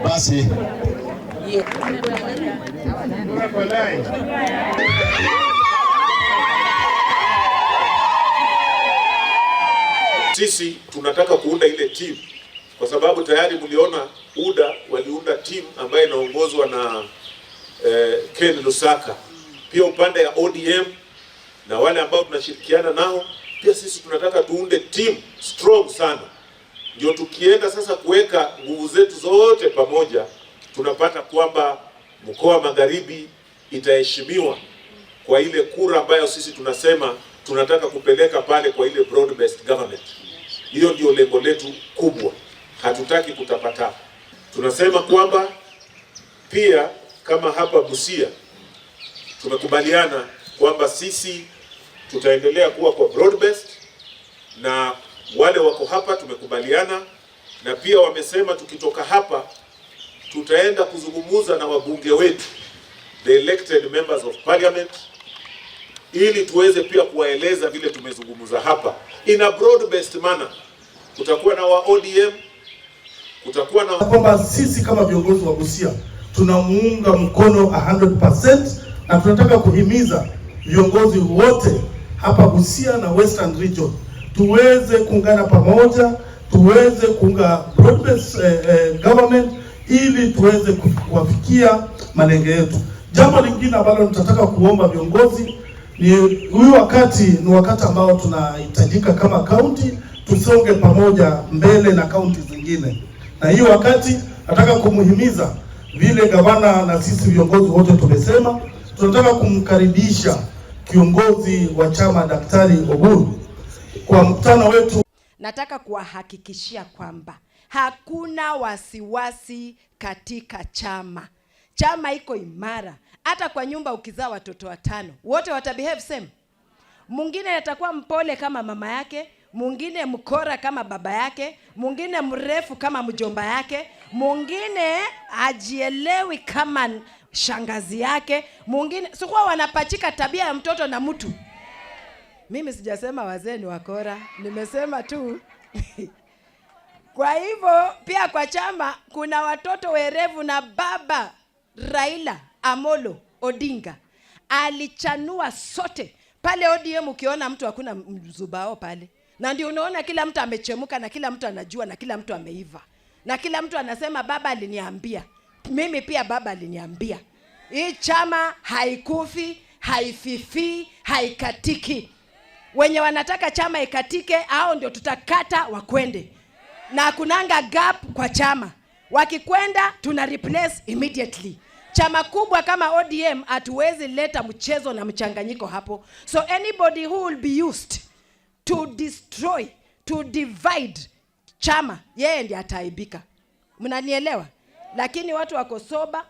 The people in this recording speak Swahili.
Basi sisi tunataka kuunda ile team kwa sababu tayari mliona UDA waliunda team ambayo inaongozwa na Ken Lusaka. Pia upande ya ODM na wale ambao tunashirikiana nao, pia sisi tunataka tuunde team strong sana. Ndio tukienda sasa kuweka nguvu zetu zote pamoja, tunapata kwamba mkoa Magharibi itaheshimiwa kwa ile kura ambayo sisi tunasema tunataka kupeleka pale kwa ile broad based government. Hiyo ndio lengo letu kubwa. Hatutaki kutapata. Tunasema kwamba pia kama hapa Busia tumekubaliana kwamba sisi tutaendelea kuwa kwa broad based, na wale wako hapa tumekubaliana, na pia wamesema tukitoka hapa tutaenda kuzungumza na wabunge wetu, the elected members of parliament, ili tuweze pia kuwaeleza vile tumezungumza hapa in a broad based manner. Kutakuwa na wa ODM, kutakuwa na kwamba sisi kama viongozi wa Busia tunamuunga mkono 100%, na tunataka kuhimiza viongozi wote hapa Busia na Western Region tuweze kuungana pamoja, tuweze kuunga broad based government ili tuweze kuwafikia malengo yetu. Jambo lingine ambalo nitataka kuomba viongozi ni huyu wakati ni wakati ambao tunahitajika kama county tusonge pamoja mbele na county zingine. Na hiyo wakati nataka kumhimiza vile gavana na sisi viongozi wote tumesema tunataka kumkaribisha kiongozi wa chama Daktari Oburu kwa mkutano wetu. Nataka kuwahakikishia kwamba hakuna wasiwasi katika chama. Chama iko imara. Hata kwa nyumba ukizaa watoto 5, wote watabehave same. Mwingine atakuwa mpole kama mama yake, mwingine mkora kama baba yake, mwingine mrefu kama mjomba yake, mwingine ajielewi kama shangazi yake, mwingine sikuwa wanapachika tabia ya mtoto na mtu. Mimi sijasema wazee ni wakora, nimesema tu kwa hivyo pia kwa chama kuna watoto werevu, na baba Raila Amolo Odinga alichanua sote pale ODM. Ukiona mtu hakuna mzubao pale, na ndio unaona kila mtu amechemuka, na kila mtu anajua, na kila mtu ameiva, na kila mtu anasema baba aliniambia. Mimi pia baba aliniambia. Hii chama haikufi, haififi, haikatiki. Wenye wanataka chama ikatike, hao ndio tutakata wakwende, na kunanga gap kwa chama. Wakikwenda tuna replace immediately. Chama kubwa kama ODM hatuwezi leta mchezo na mchanganyiko hapo. So anybody who will be used to destroy, to divide chama, yeye ndiye ataibika. Mnanielewa? Lakini watu wako soba.